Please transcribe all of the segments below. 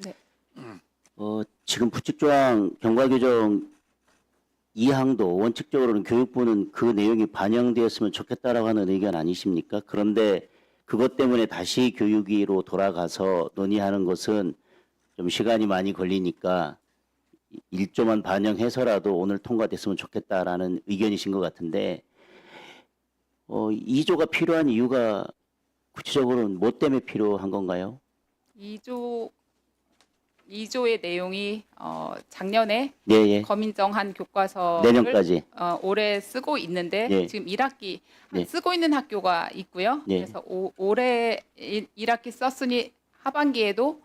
네. 지금 부칙조항 경과규정 2항도 원칙적으로는 교육부는 그 내용이 반영되었으면 좋겠다라고 하는 의견 아니십니까? 그런데 그것 때문에 다시 교육위로 돌아가서 논의하는 것은 좀 시간이 많이 걸리니까 1조만 반영해서라도 오늘 통과됐으면 좋겠다라는 의견이신 것 같은데 2조가 필요한 이유가 구체적으로는 뭐 때문에 필요한 건가요? 2조의 내용이 작년에 예, 예. 검인정한 교과서를 내년까지. 올해 쓰고 있는데 예. 지금 1학기 예. 쓰고 있는 학교가 있고요. 예. 그래서 올해 1학기 썼으니 하반기에도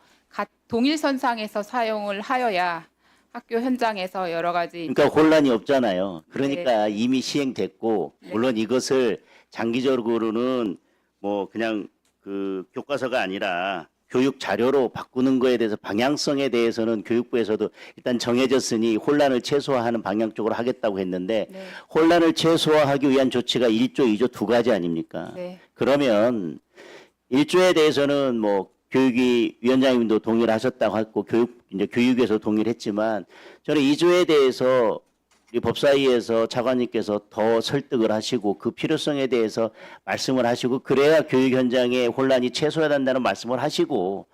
동일선상에서 사용을 하여야 학교 현장에서 여러 가지 그러니까 혼란이 없잖아요. 그러니까 이미 시행됐고 네. 물론 이것을 장기적으로는 뭐 그냥 그 교과서가 아니라 교육 자료로 바꾸는 거에 대해서 방향성에 대해서는 교육부에서도 일단 정해졌으니 혼란을 최소화하는 방향 쪽으로 하겠다고 했는데 네. 혼란을 최소화하기 위한 조치가 1조, 2조 두 가지 아닙니까? 네. 그러면 1조에 대해서는 뭐 교육위 위원장님도 동의를 하셨다고 했고 이제 교육에서 동의를 했지만 저는 2조에 대해서 우리 법사위에서 차관님께서 더 설득을 하시고 그 필요성에 대해서 말씀을 하시고 그래야 교육 현장의 혼란이 최소화된다는 말씀을 하시고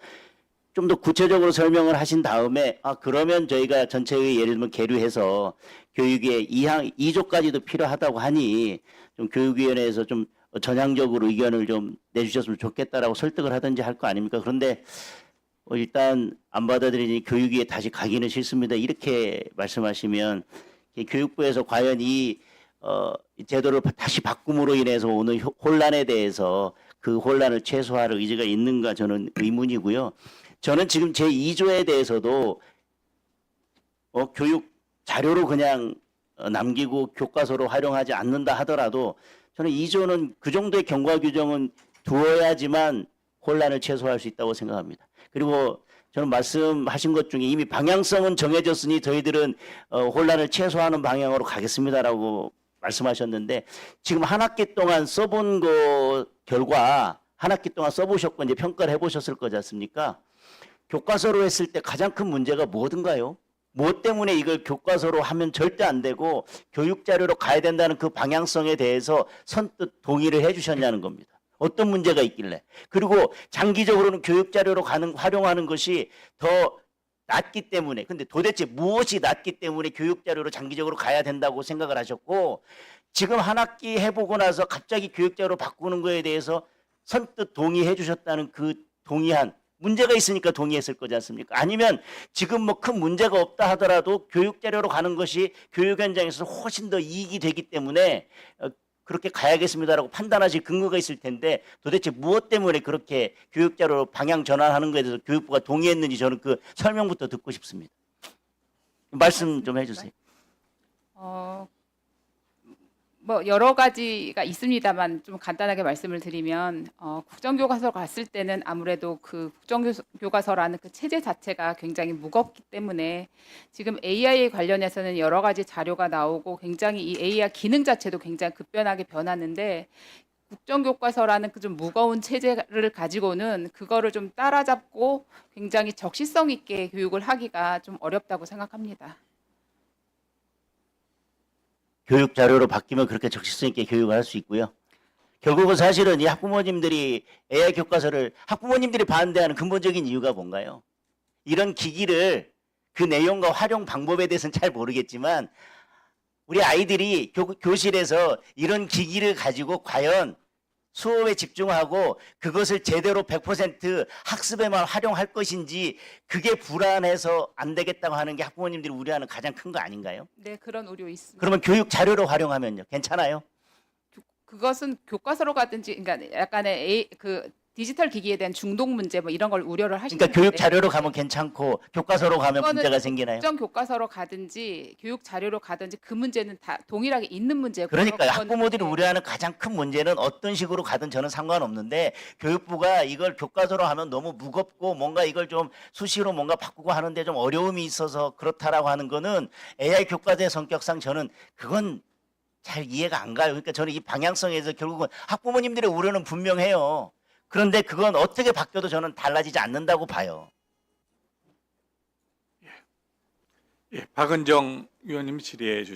좀 더 구체적으로 설명을 하신 다음에 그러면 저희가 전체의 예를 들면 계류해서 교육의 2조까지도 필요하다고 하니 좀 교육위원회에서 좀 전향적으로 의견을 좀 내주셨으면 좋겠다라고 설득을 하든지 할 거 아닙니까? 그런데 일단 안 받아들이니 교육위에 다시 가기는 싫습니다. 이렇게 말씀하시면 교육부에서 과연 이 제도를 다시 바꿈으로 인해서 오는 혼란에 대해서 그 혼란을 최소화할 의지가 있는가 저는 의문이고요. 저는 지금 제2조에 대해서도 교육 자료로 그냥 남기고 교과서로 활용하지 않는다 하더라도 저는 2조는 그 정도의 경과 규정은 두어야지만 혼란을 최소화할 수 있다고 생각합니다. 그리고 저는 말씀하신 것 중에 이미 방향성은 정해졌으니 저희들은 혼란을 최소화하는 방향으로 가겠습니다라고 말씀하셨는데 지금 한 학기 동안 써본 거 결과 한 학기 동안 써보셨고 이제 평가를 해보셨을 거지 않습니까? 교과서로 했을 때 가장 큰 문제가 뭐든가요? 뭐 때문에 이걸 교과서로 하면 절대 안 되고 교육자료로 가야 된다는 그 방향성에 대해서 선뜻 동의를 해주셨냐는 겁니다. 어떤 문제가 있길래. 그리고 장기적으로는 교육자료로 활용하는 것이 더 낫기 때문에 근데 도대체 무엇이 낫기 때문에 교육자료로 장기적으로 가야 된다고 생각을 하셨고 지금 한 학기 해보고 나서 갑자기 교육자료로 바꾸는 거에 대해서 선뜻 동의해 주셨다는 그 동의한 문제가 있으니까 동의했을 거지 않습니까? 아니면 지금 뭐 큰 문제가 없다 하더라도 교육자료로 가는 것이 교육 현장에서 훨씬 더 이익이 되기 때문에 그렇게 가야겠습니다라고 판단하실 근거가 있을 텐데 도대체 무엇 때문에 그렇게 교육자료로 방향 전환하는 것에 대해서 교육부가 동의했는지 저는 그 설명부터 듣고 싶습니다. 말씀 좀 해주세요. 뭐 여러 가지가 있습니다만 좀 간단하게 말씀을 드리면 국정교과서 갔을 때는 아무래도 그 국정교과서라는 그 체제 자체가 굉장히 무겁기 때문에 지금 AI 관련해서는 여러 가지 자료가 나오고 굉장히 이 AI 기능 자체도 굉장히 급변하게 변하는데 국정교과서라는 그 좀 무거운 체제를 가지고는 그거를 좀 따라잡고 굉장히 적시성 있게 교육을 하기가 좀 어렵다고 생각합니다. 교육 자료로 바뀌면 그렇게 적시성 있게 교육을 할 수 있고요. 결국은 사실은 이 학부모님들이 AI 교과서를 학부모님들이 반대하는 근본적인 이유가 뭔가요? 이런 기기를 그 내용과 활용 방법에 대해서는 잘 모르겠지만 우리 아이들이 교실에서 이런 기기를 가지고 과연 수업에 집중하고 그것을 제대로 100% 학습에만 활용할 것인지 그게 불안해서 안 되겠다고 하는 게 학부모님들이 우려하는 가장 큰 거 아닌가요? 네, 그런 우려 있습니다. 그러면 교육 자료로 활용하면요. 괜찮아요? 그것은 교과서로 가든지 그러니까 약간의 그 디지털 기기에 대한 중독 문제 뭐 이런 걸 우려를 하시는 그러니까 교육 건데 자료로 가면 괜찮고 교과서로 가면 그거는 문제가 생기나요? 국정 교과서로 가든지 교육 자료로 가든지 그 문제는 다 동일하게 있는 문제고 그러니까 그건 학부모들이 네. 우려하는 가장 큰 문제는 어떤 식으로 가든 저는 상관없는데 교육부가 이걸 교과서로 하면 너무 무겁고 뭔가 이걸 좀 수시로 뭔가 바꾸고 하는데 좀 어려움이 있어서 그렇다라고 하는 거는 AI 교과서의 성격상 저는 그건 잘 이해가 안 가요. 그러니까 저는 이 방향성에서 결국은 학부모님들의 우려는 분명해요. 그런데 그건 어떻게 바뀌어도 저는 달라지지 않는다고 봐요. 예, 박은정 의원님 질의해 주시죠.